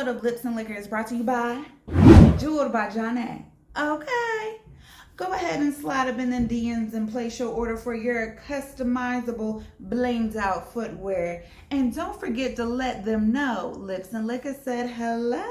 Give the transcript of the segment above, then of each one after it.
episode of Lips and Liquor is brought to you by Jeweled by Johnny. Okay. Go ahead and slide up in the DMs and place your order for your customizable blinged out footwear. And don't forget to let them know Lips and Liquor said hello.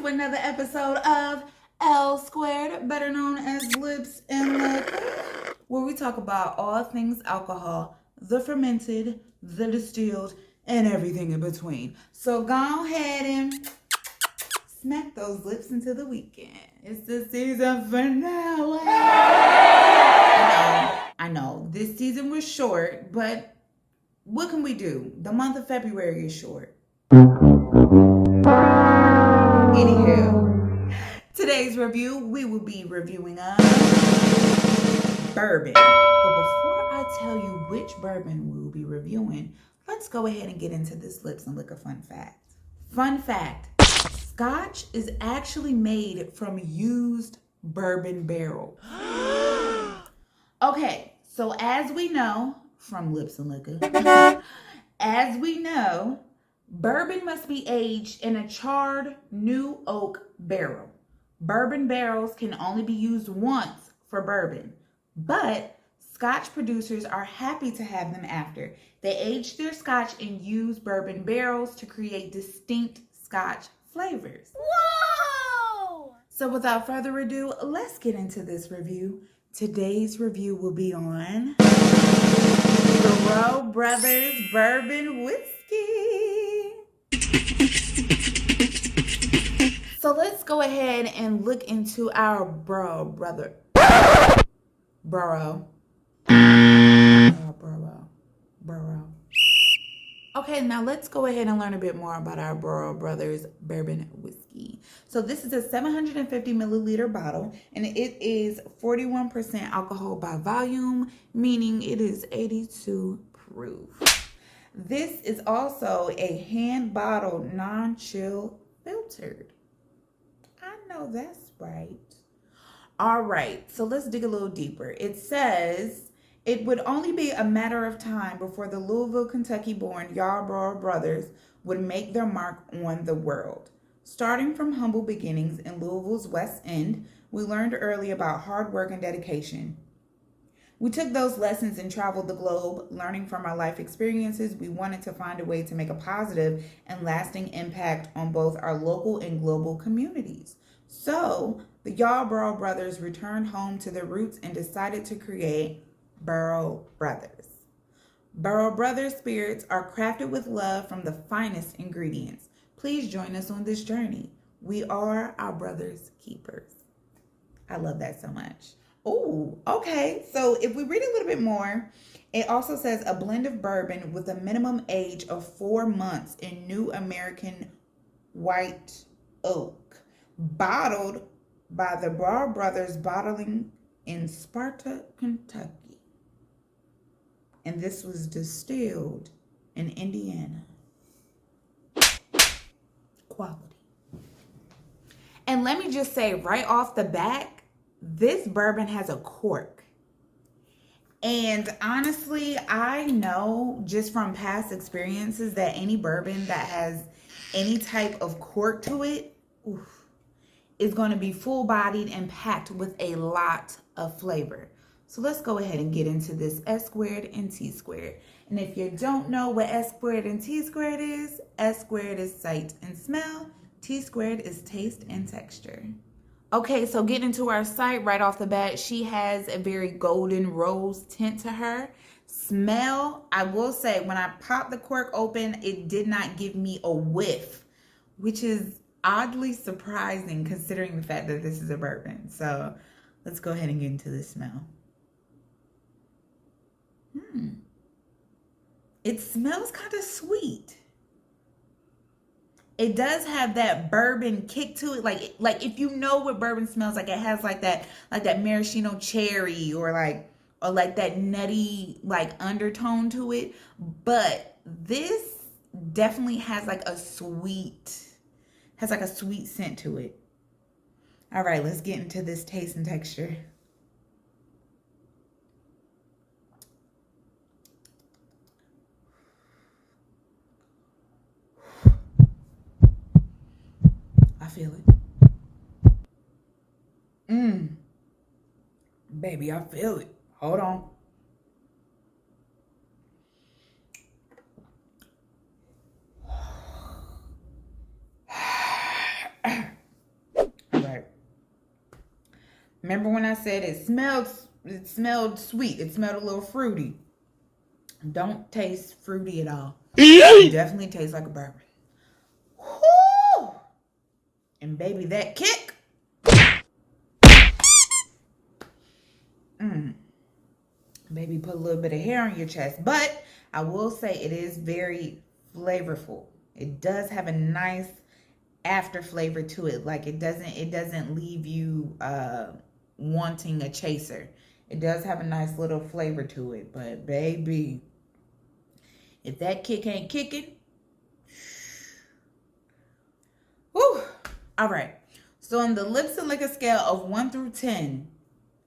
Another episode of L Squared, better known as Lips and Liquor, where we talk about all things alcohol, the fermented, the distilled, and everything in between. So go ahead and smack those lips into the weekend. It's the season finale. I know, this season was short, but what can we do? The month of February is short. Anywho, today's review, we will be reviewing bourbon. But before I tell you which bourbon we will be reviewing, let's go ahead and get into this Lips and Liquor fun fact. Fun fact, Scotch is actually made from used bourbon barrels. Okay, so as we know from Lips and Liquor, bourbon must be aged in a charred new oak barrel. Bourbon barrels can only be used once for bourbon, but Scotch producers are happy to have them after. They age their Scotch in used bourbon barrels to create distinct Scotch flavors. Whoa! So without further ado, let's get into this review. Today's review will be on Brough Brothers Bourbon Whiskey. So let's go ahead and look into our Brough. Okay, now let's go ahead and learn a bit more about our Brough Brothers Bourbon Whiskey. So this is a 750 milliliter bottle, and it is 41% alcohol by volume, meaning it is 82 proof. This is also a hand-bottled, non-chill filtered. I know that's right. All right, so let's dig a little deeper. It says it would only be a matter of time before the Louisville, Kentucky-born Brough Brothers would make their mark on the world. Starting from humble beginnings in Louisville's West End, we learned early about hard work and dedication. We took those lessons and traveled the globe, learning from our life experiences. We wanted to find a way to make a positive and lasting impact on both our local and global communities. So, the Brough Brothers returned home to their roots and decided to create Brough Brothers. Brough Brothers spirits are crafted with love from the finest ingredients. Please join us on this journey. We are our brother's keepers. I love that so much. Oh, okay. So if we read a little bit more, it also says a blend of bourbon with a minimum age of 4 months in new American white oak, bottled by the Brough Brothers Bottling in Sparta, Kentucky. And this was distilled in Indiana. Quality. And let me just say right off the bat, this bourbon has a cork. And honestly, I know just from past experiences that any bourbon that has any type of cork to it is going to be full-bodied and packed with a lot of flavor. So let's go ahead and get into this S squared and T squared. And if you don't know what S squared and T squared is, S squared is sight and smell, T squared is taste and texture. Okay, so getting to our sight right off the bat, she has a very golden rose tint to her. Smell, I will say, when I popped the cork open, it did not give me a whiff, which is oddly surprising considering the fact that this is a bourbon. So Let's go ahead and get into the smell. It smells kind of sweet. It does have that bourbon kick to it. Like if you know what bourbon smells like, it has like that maraschino cherry or like that nutty like undertone to it. But this definitely has like a sweet scent to it. All right, let's get into this taste and texture. I feel it. Baby, I feel it. Hold on. All right. Remember when I said it smelled sweet. It smelled a little fruity. Don't taste fruity at all. It definitely tastes like a bourbon. Woo! And baby, that kick. Baby, put a little bit of hair on your chest. But I will say it is very flavorful. It does have a nice after flavor to it. Like it doesn't leave you wanting a chaser. It does have a nice little flavor to it. But baby, if that kick ain't kicking, whew. All right. So on the Lips Liqua scale of 1 through 10,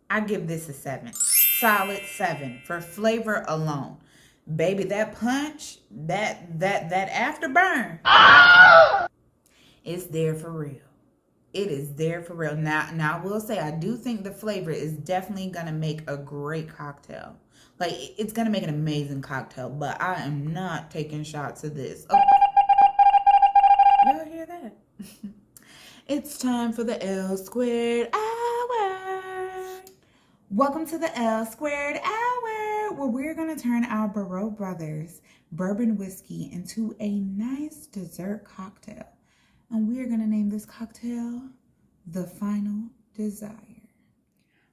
I give this a 7. Solid 7 for flavor alone. Baby, that punch, that afterburn, it's there for real. It is there for real. Now I will say I do think the flavor is definitely gonna make a great cocktail. Like it's gonna make an amazing cocktail, but I am not taking shots of this. Oh. Y'all hear that? It's time for the L squared hour. Welcome to the L squared hour, where we're going to turn our Brough Brothers Bourbon whiskey into a nice dessert cocktail. And we are going to name this cocktail The Final Desire.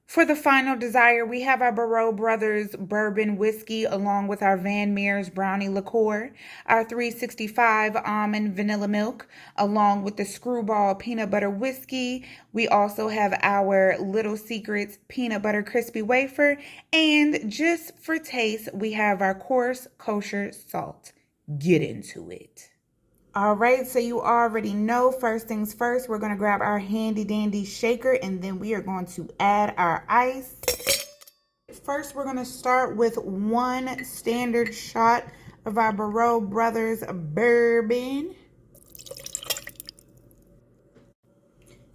For the Final Desire, we have our Brough Brothers Bourbon whiskey along with our Van Meer's brownie liqueur, our 365 almond vanilla milk, along with the Skrewball peanut butter whiskey. We also have our Little Secrets peanut butter crispy wafer, and just for taste, we have our coarse kosher salt. Get into it. All right, so you already know, first things first, we're going to grab our handy dandy shaker and then we are going to add our ice. First, we're going to start with 1 standard shot of our Brough Brothers Bourbon.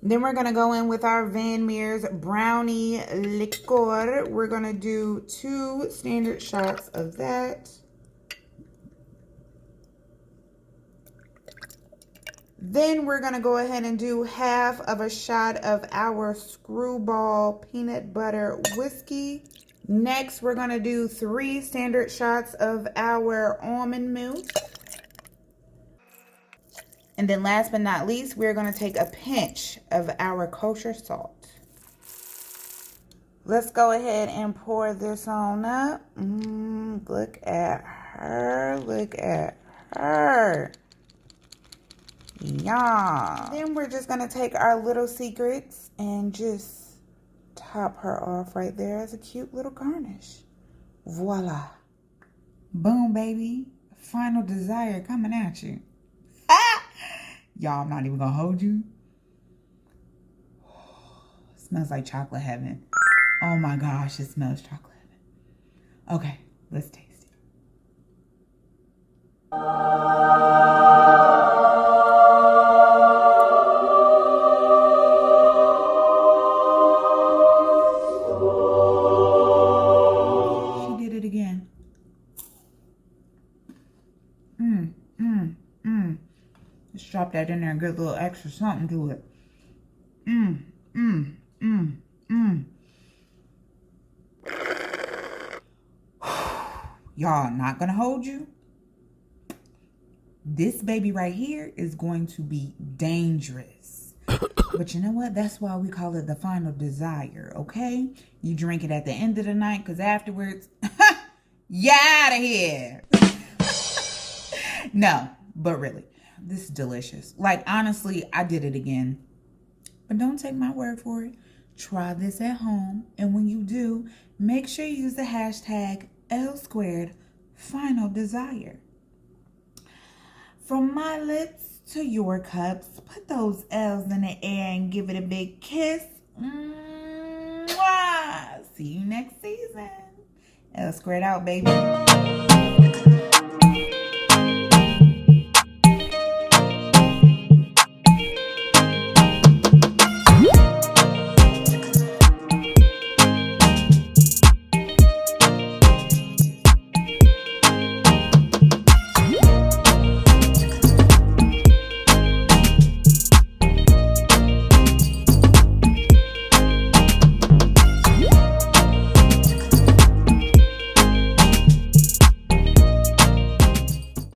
Then we're going to go in with our Van Meer's brownie liqueur. We're going to do 2 standard shots of that. Then we're going to go ahead and do half of a shot of our Skrewball peanut butter whiskey. Next, we're going to do 3 standard shots of our almond milk. And then last but not least, we're going to take a pinch of our kosher salt. Let's go ahead and pour this on up. Look at her. Look at her. Yeah. Then we're just going to take our Little Secrets and just top her off right there as a cute little garnish. Voila. Boom, baby. Final Desire coming at you. Y'all, I'm not even going to hold you. It smells like chocolate heaven. Oh my gosh, it smells chocolate heaven. Okay, let's taste it. Let's drop that in there and get a little extra something to it. Y'all, not gonna hold you. This baby right here is going to be dangerous. But you know what? That's why we call it the final desire, okay? You drink it at the end of the night because afterwards, you out of here. No, but really, this is delicious. Like, honestly, I did it again. But don't take my word for it. Try this at home. And when you do, make sure you use the hashtag L² final desire. From my lips to your cups, put those L's in the air and give it a big kiss. Mwah! See you next season. L² out, baby.